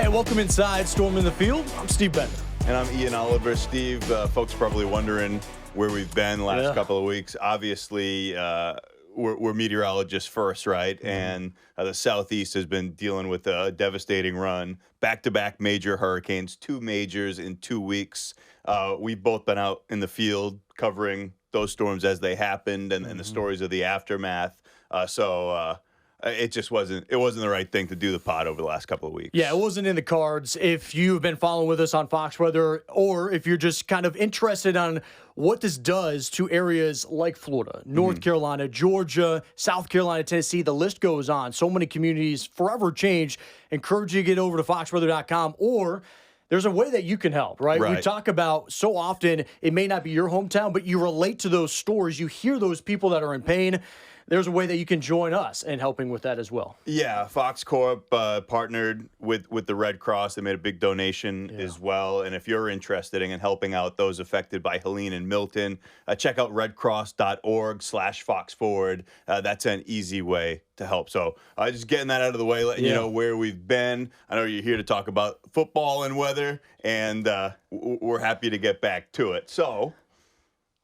And welcome inside Storm in the Field. I'm Steve Bender. And I'm Ian Oliver. Steve, folks probably wondering where we've been the last couple of weeks. Obviously, we're meteorologists first, right? Mm-hmm. And the Southeast has been dealing with a devastating run. Back-to-back major hurricanes, 2 majors in 2 weeks. We've both been out in the field covering those storms as they happened and the stories of the aftermath. It just wasn't the right thing to do the pod over the last couple of weeks. Yeah, it wasn't in the cards. If you've been following with us on Fox Weather, or if you're just kind of interested on what this does to areas like Florida, North Carolina, Georgia, South Carolina, Tennessee, the list goes on. So many communities forever changed. Encourage you to get over to foxweather.com, or there's a way that you can help, right? We talk about so often it may not be your hometown, but you relate to those stories. You hear those people that are in pain. There's a way that you can join us in helping with that as well. Yeah, Fox Corp partnered with the Red Cross. They made a big donation as well. And if you're interested in helping out those affected by Helene and Milton, check out redcross.org/foxforward. That's an easy way to help. So just getting that out of the way, letting you know where we've been. I know you're here to talk about football and weather, and we're happy to get back to it. So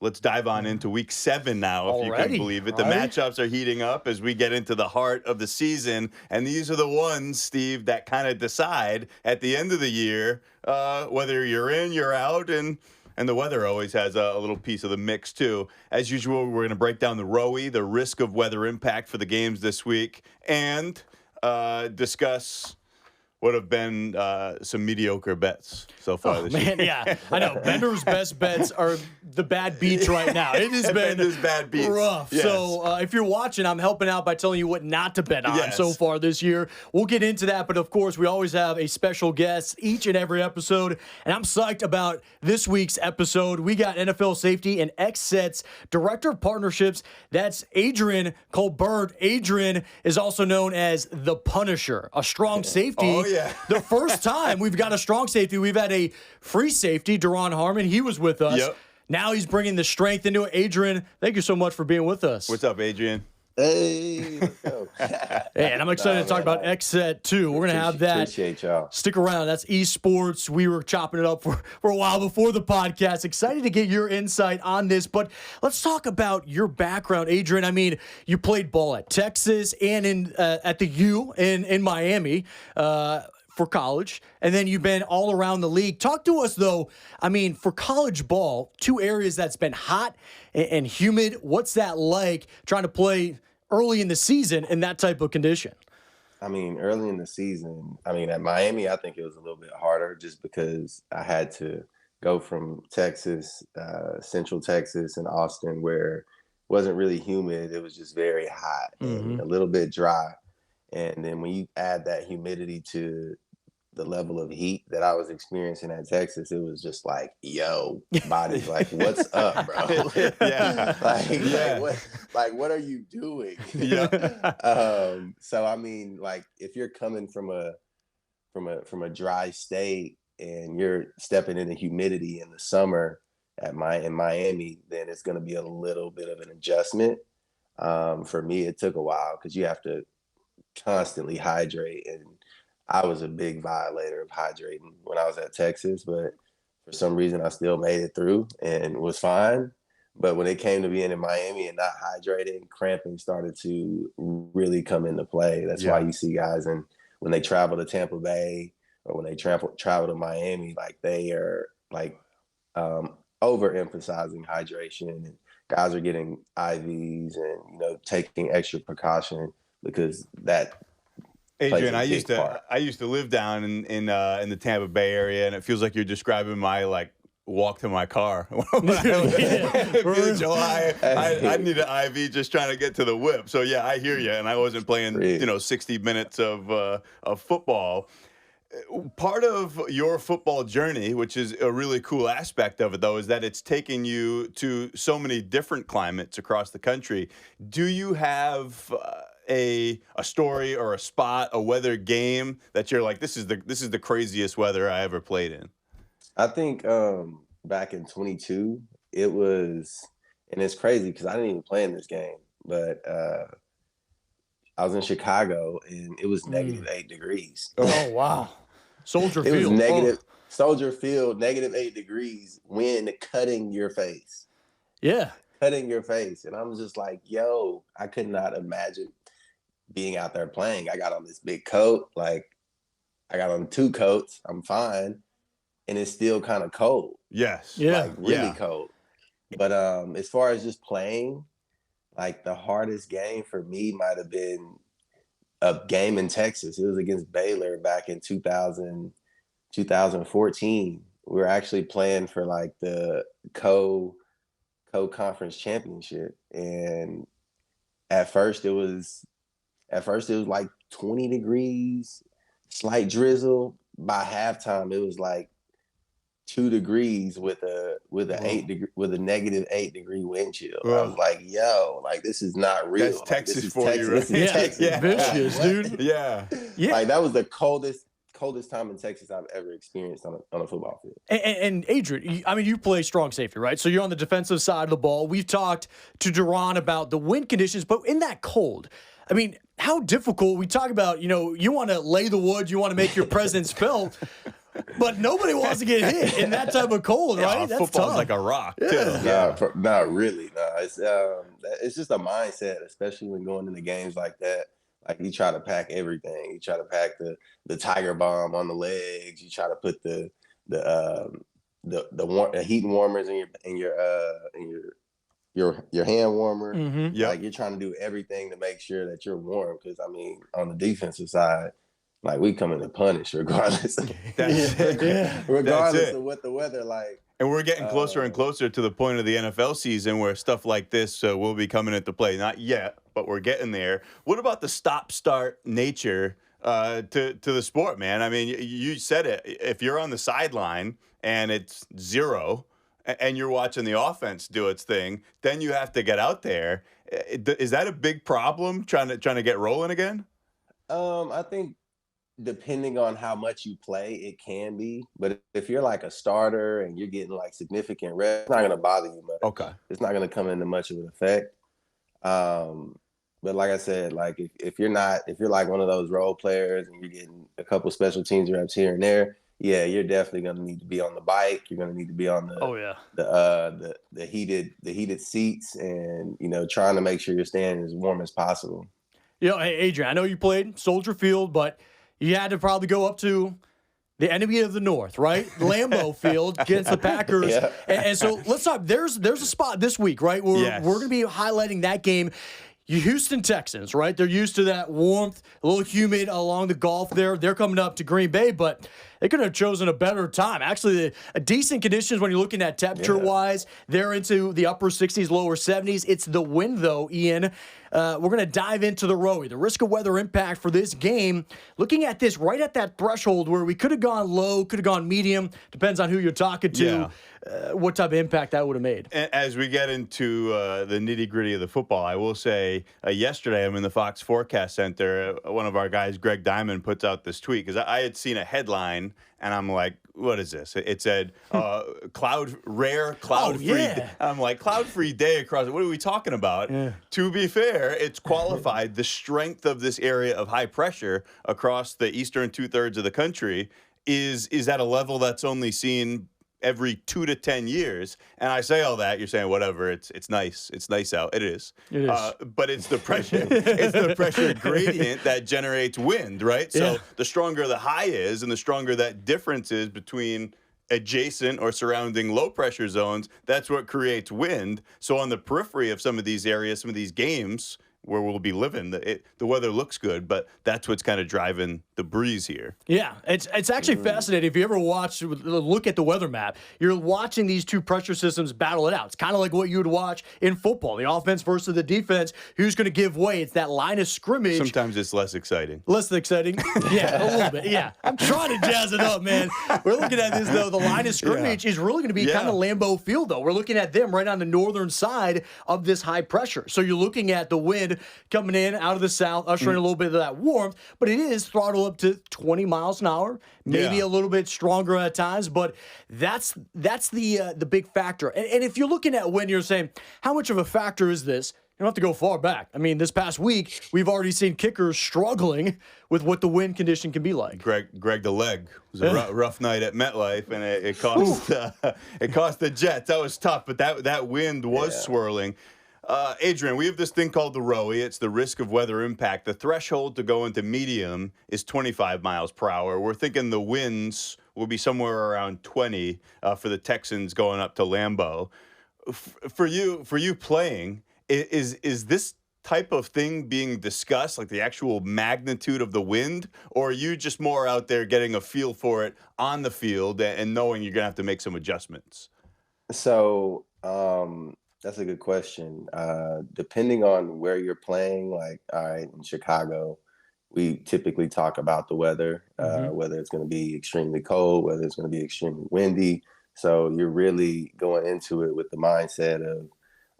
let's dive on into week 7 now, if you can believe it. The matchups are heating up as we get into the heart of the season. And these are the ones, Steve, that kind of decide at the end of the year whether you're in, you're out, and the weather always has a little piece of the mix, too. As usual, we're going to break down the ROWI, the risk of weather impact for the games this week, and discuss what have been some mediocre bets so far this year. Yeah. I know. Bender's best bets are the bad beats right now. It has been bad beats. Rough. Yes. So if you're watching, I'm helping out by telling you what not to bet on so far this year. We'll get into that, but of course, we always have a special guest each and every episode, and I'm psyched about this week's episode. We got NFL Safety and XSET's Director of Partnerships. That's Adrian Colbert. Adrian is also known as the Punisher, a strong safety. Oh, yeah. The first time we've got a strong safety, we've had a free safety, Deron Harmon. He was with us. Yep. Now he's bringing the strength into it. Adrian, thank you so much for being with us. What's up, Adrian? Hey, let's go. Hey, and I'm excited to talk about XSET too. We're going to have that. Appreciate y'all. Stick around. That's esports. We were chopping it up for a while before the podcast. Excited to get your insight on this, but let's talk about your background, Adrian. I mean, you played ball at Texas and at the U in Miami for college, and then you've been all around the league. Talk to us, though. I mean, for college ball, 2 areas that's been hot and humid. What's that like trying to play early in the season in that type of condition? I mean, early in the season, at Miami, I think it was a little bit harder just because I had to go from Texas, Central Texas and Austin, where it wasn't really humid. It was just very hot and a little bit dry. And then when you add that humidity to the level of heat that I was experiencing at Texas, it was just like, yo, body's like, what's up, bro? What are you doing? So I mean, like, if you're coming from a dry state and you're stepping into humidity in the summer in Miami, then it's going to be a little bit of an adjustment. For me, it took a while because you have to constantly hydrate, and I was a big violator of hydrating when I was at Texas, but for some reason I still made it through and was fine. But when it came to being in Miami and not hydrating, cramping started to really come into play. That's why you see guys, and when they travel to Tampa Bay or when they travel to Miami, like, they are like overemphasizing hydration, and guys are getting IVs and taking extra precaution because that. Adrian, I used to live down in the Tampa Bay area, and it feels like you're describing my walk to my car. In July, I need an IV just trying to get to the whip. So yeah, I hear you, and I wasn't playing 60 minutes of football. Part of your football journey, which is a really cool aspect of it, though, is that it's taken you to so many different climates across the country. Do you have a story or a spot, a weather game that you're like, this is the craziest weather I ever played in? I think back in 22, it was, and it's crazy because I didn't even play in this game, but I was in Chicago and it was -8 degrees. Oh, wow. Soldier It was Field. negative. Soldier Field, -8 degrees, wind cutting your face. Yeah. Cutting your face. And I'm just like, yo, I could not imagine being out there playing. I got on this big coat. Like, I got on 2 coats. I'm fine. And it's still kind of cold. Yes. Yeah. Like, really cold. But as far as just playing, like, the hardest game for me might have been a game in Texas. It was against Baylor back in 2014. We were actually playing for like the co-conference championship, and at first it was like 20 degrees, slight drizzle. By halftime, it was like 2 degrees with a -8 degree wind chill. I was like, yo, like, this is not real. That's like, Texas this is for Texas. you, right? This is Texas. Yeah. Vicious, dude. Yeah. Like, that was the coldest time in Texas I've ever experienced on a football field. And Adrian, I mean, you play strong safety, right? So you're on the defensive side of the ball. We've talked to Duran about the wind conditions, but in that cold, I mean, how difficult? We talk about, you want to lay the wood, you want to make your presence felt, but nobody wants to get hit in that type of cold, right? That's football's tough. like a rock, too. Yeah. No, not really. No, it's just a mindset, especially when going into games like that. Like, you try to pack everything. You try to pack the Tiger Bomb on the legs. You try to put the heat warmers in your hand warmer. Mm-hmm. Yep. Like, you're trying to do everything to make sure that you're warm. Because, I mean, on the defensive side, like, we come in to punish regardless. Regardless of what the weather like. And we're getting closer and closer to the point of the NFL season where stuff like this will be coming into play. Not yet, but we're getting there. What about the stop-start nature to the sport, man? I mean, you said it. If you're on the sideline and it's 0 and you're watching the offense do its thing, then you have to get out there. Is that a big problem, trying to get rolling again? I think depending on how much you play, it can be. But if you're like a starter and you're getting like significant reps, it's not going to bother you much. Okay. It's not going to come into much of an effect. But like I said, like if you're like one of those role players and you're getting a couple special teams reps here and there, yeah, you're definitely going to need to be on the bike. You're going to need to be on the heated seats, and trying to make sure you're staying as warm as possible. Hey, Adrian, I know you played Soldier Field, but you had to probably go up to the enemy of the North, right? Lambeau Field against the Packers. Yeah. And so let's talk. There's a spot this week, right? Where we're going to be highlighting that game. Houston Texans, right? They're used to that warmth, a little humid along the Gulf there. They're coming up to Green Bay, but they could have chosen a better time. Actually, a decent conditions when you're looking at temperature-wise. They're into the upper 60s, lower 70s. It's the wind, though, Ian. We're going to dive into the ROWI, the risk of weather impact for this game. Looking at this right at that threshold where we could have gone low, could have gone medium. Depends on who you're talking to. Yeah. What type of impact that would have made. As we get into the nitty-gritty of the football, I will say yesterday I'm in the Fox Forecast Center. One of our guys, Greg Diamond, puts out this tweet because I had seen a headline and I'm like, what is this? It said cloud-free. Yeah. I'm like, cloud-free day across. What are we talking about? Yeah. To be fair, it's qualified. The strength of this area of high pressure across the eastern 2/3 of the country is at a level that's only seen every 2 to 10 years. And I say all that, you're saying whatever, it's nice. It's nice out. It is. It is. But it's the pressure gradient that generates wind, right? So the stronger the high is and the stronger that difference is between adjacent or surrounding low pressure zones, that's what creates wind. So on the periphery of some of these areas, some of these games where we'll be living, the weather looks good, but that's what's kind of driving the breeze here. Yeah, it's actually fascinating. If you ever look at the weather map, you're watching these two pressure systems battle it out. It's kind of like what you would watch in football, the offense versus the defense. Who's going to give way? It's that line of scrimmage. Sometimes it's less exciting. Less exciting? Yeah, a little bit. Yeah, I'm trying to jazz it up, man. We're looking at this, though. The line of scrimmage is really going to be kind of Lambeau Field, though. We're looking at them right on the northern side of this high pressure. So you're looking at the wind coming in out of the south, ushering a little bit of that warmth, but it is throttle up to 20 miles an hour, maybe a little bit stronger at times, but that's the big factor. And if you're looking at when you're saying, how much of a factor is this? don't have to go far back. I mean, this past week, we've already seen kickers struggling with what the wind condition can be like. Greg the Leg. It was a rough night at MetLife, and it cost the Jets. That was tough, but that wind was swirling. Adrian, we have this thing called the ROWI. It's the risk of weather impact. The threshold to go into medium is 25 miles per hour. We're thinking the winds will be somewhere around 20 for the Texans going up to Lambeau. For you playing, is this type of thing being discussed, like the actual magnitude of the wind, or are you just more out there getting a feel for it on the field and knowing you're going to have to make some adjustments? So that's a good question. Depending on where you're playing, like, all right, in Chicago, we typically talk about the weather, whether it's going to be extremely cold, whether it's going to be extremely windy. So you're really going into it with the mindset of,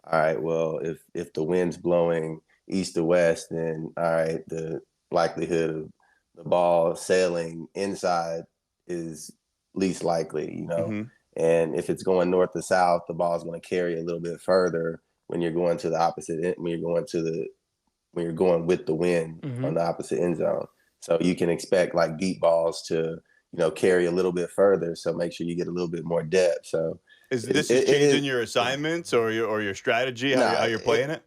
all right, well, if the wind's blowing east to west, then all right, the likelihood of the ball sailing inside is least likely, Mm-hmm. And if it's going north to south, the ball's going to carry a little bit further when you're going to the opposite end, when you're going with the wind on the opposite end zone. So you can expect like deep balls to, carry a little bit further. So make sure you get a little bit more depth. So Is this changing your assignments or your strategy, how you're playing it?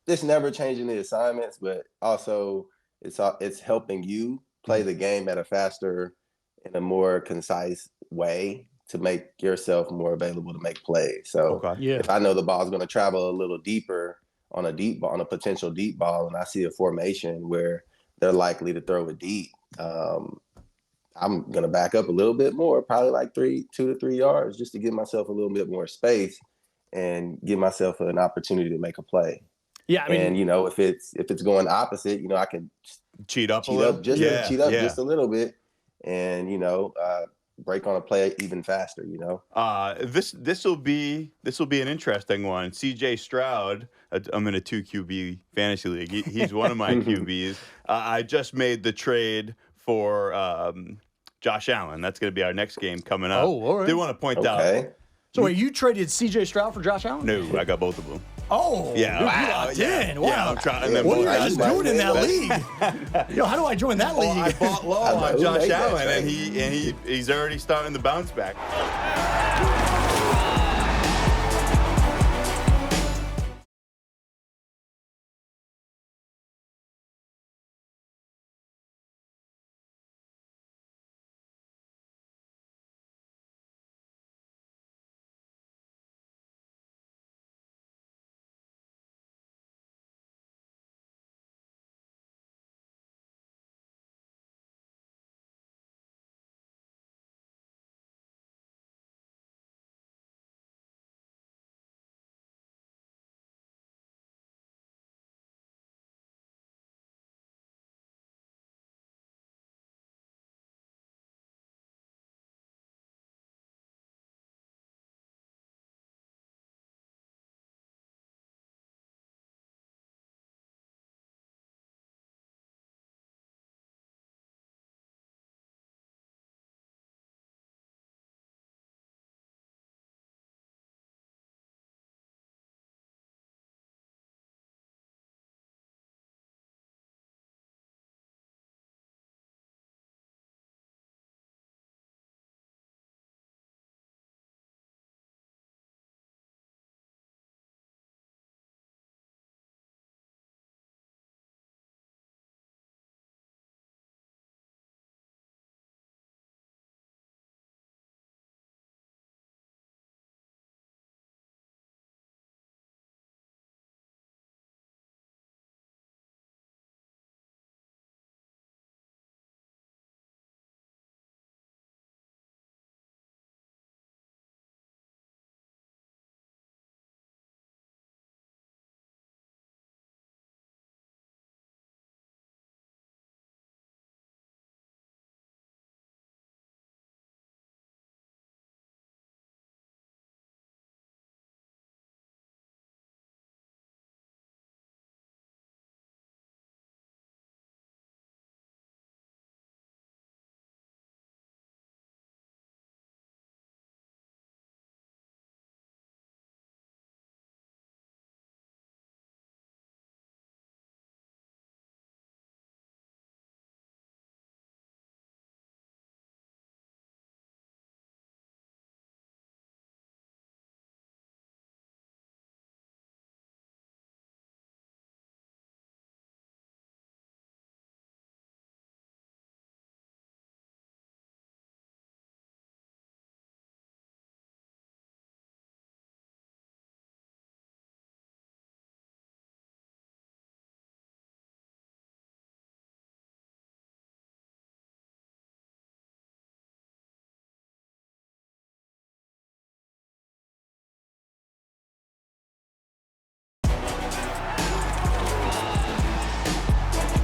It's never changing the assignments, but also it's helping you play the game at a faster and a more concise way to make yourself more available to make plays. So if I know the ball is going to travel a little deeper on a potential deep ball, and I see a formation where they're likely to throw it deep, I'm going to back up a little bit more, probably like 2 to 3 yards, just to give myself a little bit more space and give myself an opportunity to make a play. Yeah, I mean, and if it's going opposite, I can cheat up a little, just a little bit, and break on a play even faster. This will be an interesting one. CJ Stroud, I'm in a 2 QB fantasy league. He's one of my QBs. I just made the trade for Josh Allen. That's going to be our next game coming up. Oh, all right. Did want to point out. So wait, you traded CJ Stroud for Josh Allen? No, I got both of them. Oh, yeah. Dude, you locked in. Wow. Yeah, I'm trying. What are you guys doing in that league? How do I join that league? I bought low on Josh Allen, and he's already starting to bounce back.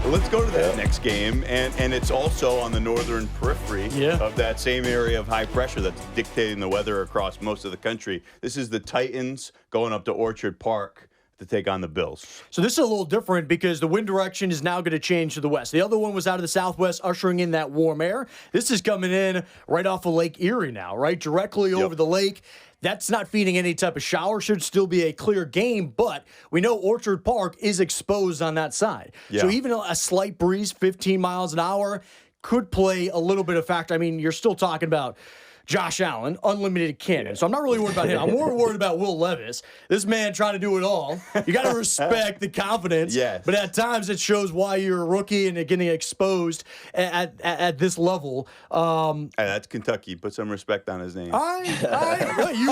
Let's go to that next game, and it's also on the northern periphery of that same area of high pressure that's dictating the weather across most of the country. This is the Titans going up to Orchard Park to take on the Bills. So this is a little different because the wind direction is now going to change to the west. The other one was out of the southwest, ushering in that warm air. This is coming in right off of Lake Erie now, right? Directly over the lake. That's not feeding any type of shower. Should still be a clear game, but we know Orchard Park is exposed on that side. Yeah. So even a slight breeze, 15 miles an hour, could play a little bit of factor. I mean, you're still talking about Josh Allen, unlimited cannon. So I'm not really worried about him. I'm more worried about Will Levis. This man trying to do it all. You got to respect the confidence. Yes. But at times it shows why you're a rookie and getting exposed at this level. Hey, that's Kentucky. Put some respect on his name. You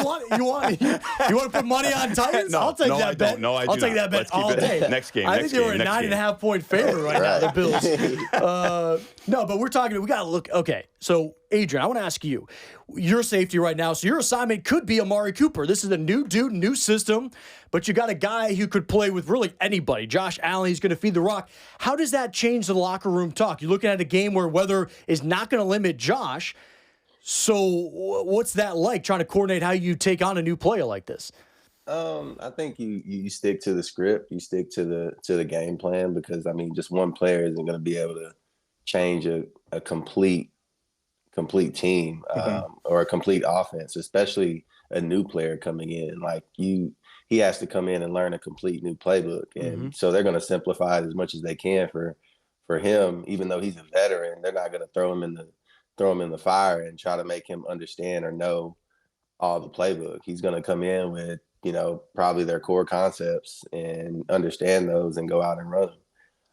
want to put money on Titans? No, I'll take no, that I bet. Don't. No, I do I'll take that bet all day. Next game. I think they were a 9.5-point favorite right now, the Bills. No, but we got to look. Okay, so Adrian, I want to ask you. You're safety right now, so your assignment could be Amari Cooper. This is a new dude, new system, but you got a guy who could play with really anybody. Josh Allen, he's going to feed the rock. How does that change the locker room talk? You're looking at a game where weather is not going to limit Josh. So what's that like, trying to coordinate how you take on a new player like this? I think you stick to the script, you stick to the game plan, because I mean, just one player isn't going to be able to change a complete team or a complete offense, especially a new player coming in. Like he has to come in and learn a complete new playbook, and so they're going to simplify it as much as they can for him. Even though he's a veteran, they're not going to throw him in the fire and try to make him understand or know all the playbook. He's going to come in with probably their core concepts and understand those and go out and run them.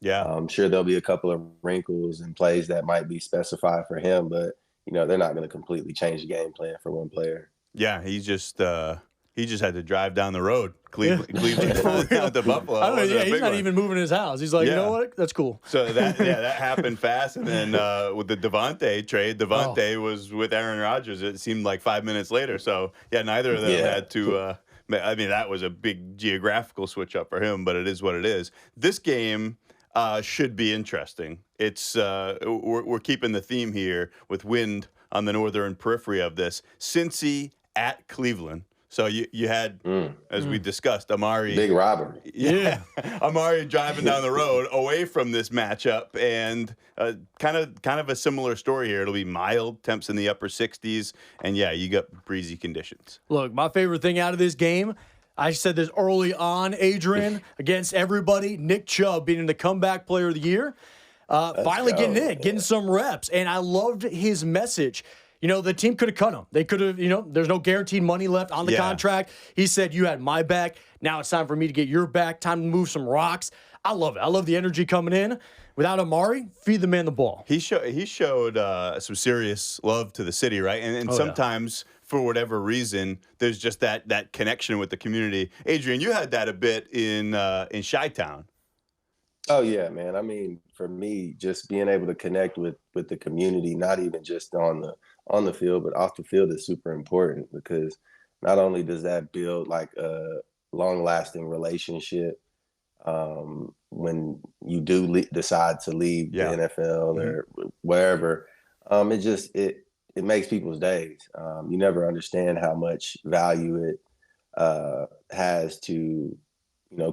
Yeah, I'm sure there'll be a couple of wrinkles and plays that might be specified for him, but they're not going to completely change the game plan for one player. Yeah, he just had to drive down the road, Cleveland to Buffalo. I don't know, he's not even moving his house. He's like, you know what? That's cool. So that happened fast. And then with the Devontae trade, was with Aaron Rodgers. It seemed like 5 minutes later. So neither of them had to. I mean, that was a big geographical switch up for him, but it is what it is. This game should be interesting. It's we're keeping the theme here with wind on the northern periphery of this. Cincy at Cleveland. So you had, as we discussed, Amari. Big robbery. Yeah. Amari driving down the road away from this matchup, and kind of a similar story here. It'll be mild, temps in the upper 60s, and you got breezy conditions. Look, my favorite thing out of this game, I said this early on, Adrian, against everybody, Nick Chubb being the comeback player of the year. Finally getting some reps, and I loved his message. The team could have cut him. They could have, there's no guaranteed money left on the contract. He said, you had my back. Now it's time for me to get your back. Time to move some rocks. I love it. I love the energy coming in. Without Amari, feed the man the ball. He showed some serious love to the city, right? And sometimes, for whatever reason, there's just that connection with the community. Adrian, you had that a bit in Chi-Town. Oh, yeah, man. I mean, for me, just being able to connect with the community, not even just on the field, but off the field, is super important, because not only does that build like a long-lasting relationship when you do decide to leave the NFL or wherever, it makes people's days. You never understand how much value it has to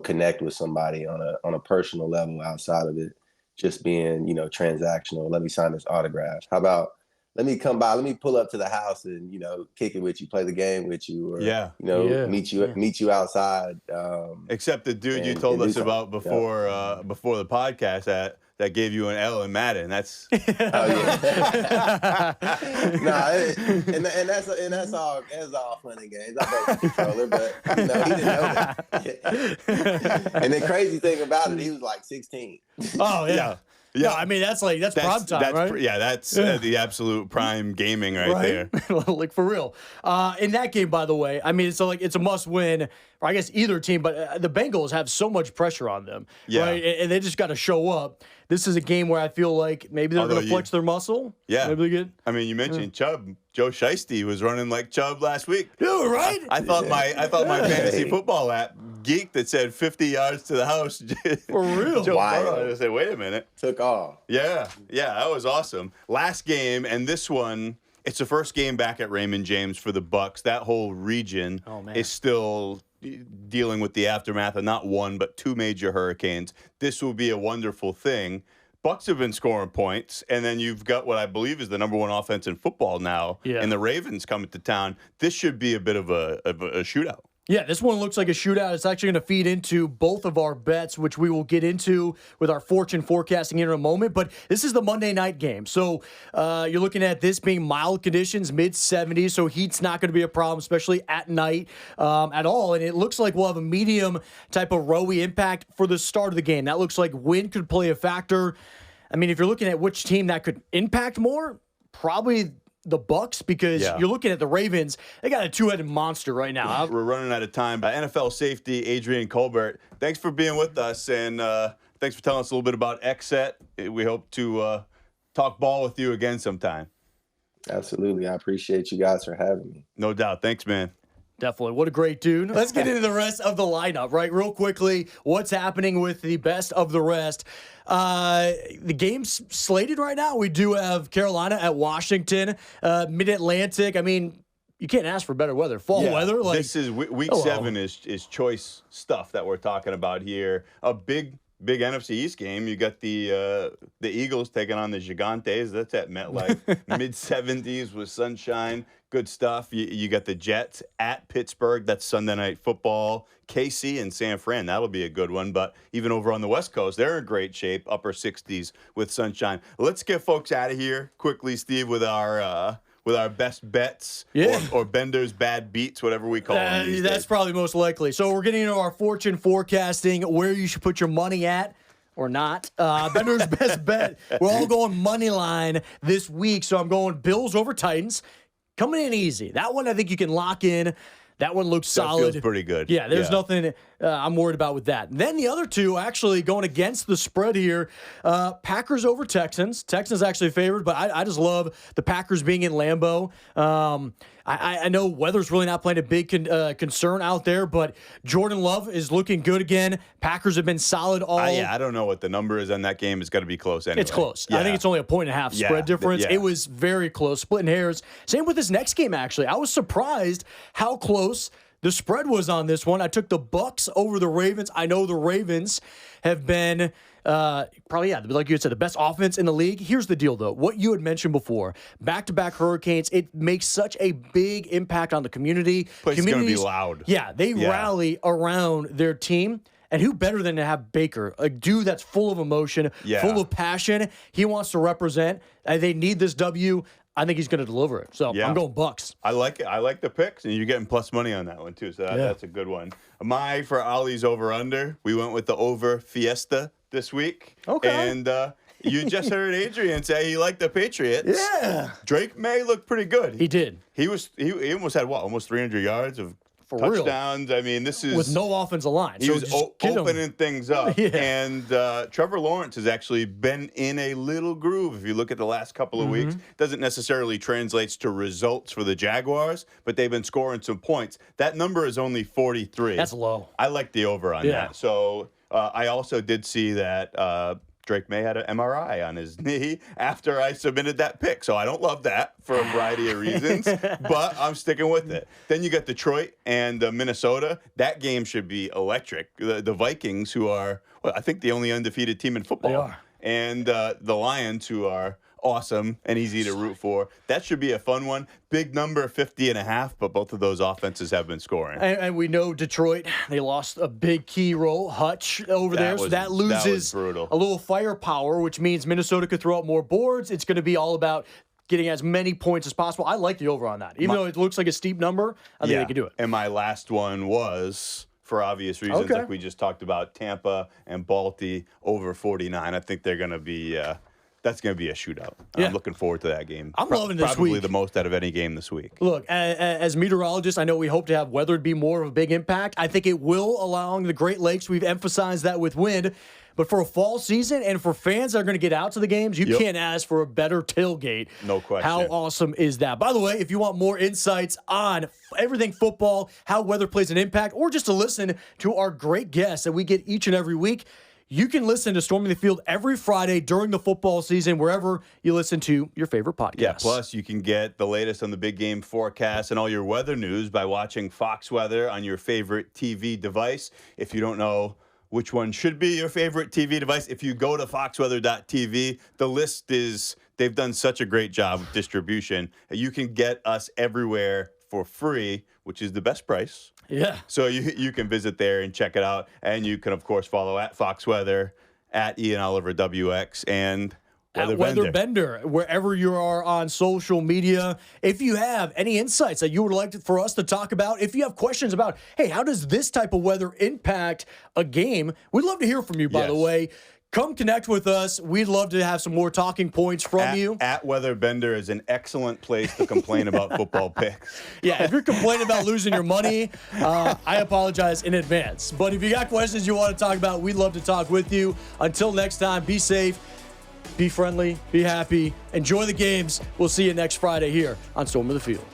connect with somebody on a personal level outside of it just being, transactional. Let me sign this autograph. How about let me come by, let me pull up to the house and, kick it with you, play the game with you, or, meet you outside. Except the dude you told us about before the podcast that gave you an L in Madden. That's and that's all fun and games. I bet the controller, but he didn't know that. And the crazy thing about it, he was like 16. Oh yeah. Yeah, I mean that's prime time, right? That's the absolute prime gaming right there. Like for real. In that game, by the way, I mean it's a must win or I guess either team, but the Bengals have so much pressure on them, Yeah. right? And they just got to show up. This is a game where I feel like maybe they're going to flex their muscle. Yeah. Maybe they get. I mean, you mentioned Chubb. Joe Shiesty was running like Chubb last week. Dude, right? I thought my fantasy football app geeked that said 50 yards to the house. For real? Joe Wild. Burrow. I said, wait a minute. Took off. Yeah, that was awesome. Last game, and this one, it's the first game back at Raymond James for the Bucs. That whole region is still dealing with the aftermath of not one but two major hurricanes. This will be a wonderful thing. Bucs have been scoring points, and then you've got what I believe is the number one offense in football now, and the Ravens coming to town. This should be a bit of a shootout. Yeah, this one looks like a shootout. It's actually going to feed into both of our bets, which we will get into with our fortune forecasting in a moment. But this is the Monday night game. So you're looking at this being mild conditions, mid-70s. So heat's not going to be a problem, especially at night at all. And it looks like we'll have a medium type of ROWI impact for the start of the game. That looks like wind could play a factor. I mean, if you're looking at which team that could impact more, probably the Bucs, because you're looking at the Ravens. They got a two-headed monster right now. We're running out of time. NFL Safety Adrian Colbert, thanks for being with us, and thanks for telling us a little bit about XSET. We hope to talk ball with you again sometime. Absolutely. I appreciate you guys for having me. No doubt. Thanks, man. Definitely. What a great dude. Let's get into the rest of the lineup, right? Real quickly, what's happening with the best of the rest? The game's slated right now. We do have Carolina at Washington, Mid-Atlantic. I mean, you can't ask for better weather. Fall weather. Like, this is week 7 is choice stuff that we're talking about here. A big NFC East game. You got the Eagles taking on the Gigantes. That's at MetLife. Mid-70s with sunshine. Good stuff. You got the Jets at Pittsburgh. That's Sunday Night Football. KC and San Fran. That'll be a good one. But even over on the West Coast, they're in great shape. Upper 60s with sunshine. Let's get folks out of here quickly, Steve, with our best bets or Bender's bad beats, whatever we call them these that's days. probably most likely. So we're getting into our fortune forecasting, where you should put your money at or not. Bender's best bet. We're all going money line this week. So I'm going Bills over Titans. Coming in easy. That one I think you can lock in. That one looks solid. Feels pretty good. Yeah, there's nothing I'm worried about with that. Then the other two actually going against the spread here. Packers over Texans. Texans actually favored, but I just love the Packers being in Lambeau. I know weather's really not playing a big concern out there, but Jordan Love is looking good again. Packers have been solid all. I don't know what the number is on that game. It's got to be close anyway. It's close. Yeah. I think it's only a 1.5 spread difference. Yeah. It was very close, splitting hairs. Same with this next game, actually. I was surprised how close the spread was on this one. I took the Bucs over the Ravens. I know the Ravens have been probably, like you said, the best offense in the league. Here's the deal, though. What you had mentioned before, back-to-back hurricanes, it makes such a big impact on the community. Place is going to be loud. Yeah, they rally around their team. And who better than to have Baker, a dude that's full of emotion, full of passion. He wants to represent. They need this W. I think he's going to deliver it. So I'm going Bucs. I like it. I like the picks, and you're getting plus money on that one too. So that's a good one. For Ollie's over under, we went with the over Fiesta this week. Okay. And you just heard Adrian say he liked the Patriots. Yeah. Drake May looked pretty good. He did. He almost had almost 300 yards of touchdowns. I mean, this is with no offensive line. He was opening things up. And Trevor Lawrence has actually been in a little groove. If you look at the last couple of weeks, doesn't necessarily translates to results for the Jaguars, but they've been scoring some points. That number is only 43. That's low. I like the over on that. So I also did see that Drake May had an MRI on his knee after I submitted that pick. So I don't love that for a variety of reasons, but I'm sticking with it. Then you got Detroit and Minnesota. That game should be electric. The Vikings, who are, I think, the only undefeated team in football. They are. And the Lions, who are awesome and easy to root for. That should be a fun one. Big number, 50.5, but both of those offenses have been scoring. And we know Detroit, they lost a big key role, Hutch, over there. So that loses a little firepower, which means Minnesota could throw out more boards. It's going to be all about getting as many points as possible. I like the over on that. Even though it looks like a steep number, I think they can do it. And my last one was, for obvious reasons, like we just talked about, Tampa and Balti over 49. I think they're going to be that's going to be a shootout. Yeah. I'm looking forward to that game. I'm loving this probably week. the most out of any game this week. Look, as meteorologists, I know we hope to have weather be more of a big impact. I think it will along the Great Lakes. We've emphasized that with wind. But for a fall season and for fans that are going to get out to the games, you can't ask for a better tailgate. No question. How awesome is that? By the way, if you want more insights on everything football, how weather plays an impact, or just to listen to our great guests that we get each and every week, you can listen to Storming the Field every Friday during the football season, wherever you listen to your favorite podcast. Yeah, plus you can get the latest on the big game forecast and all your weather news by watching Fox Weather on your favorite TV device. If you don't know which one should be your favorite TV device, if you go to foxweather.tv, the list is, they've done such a great job with distribution. You can get us everywhere for free, which is the best price. Yeah. So you can visit there and check it out. And you can, of course, follow at Fox Weather, at Ian Oliver WX, and At Weather Bender, wherever you are on social media. If you have any insights that you would like for us to talk about, if you have questions about, hey, how does this type of weather impact a game, we'd love to hear from you, by the way. Come connect with us. We'd love to have some more talking points from you. At Weather Bender is an excellent place to complain about football picks. Yeah, if you're complaining about losing your money, I apologize in advance. But if you got questions you want to talk about, we'd love to talk with you. Until next time, be safe, be friendly, be happy, enjoy the games. We'll see you next Friday here on Storm of the Field.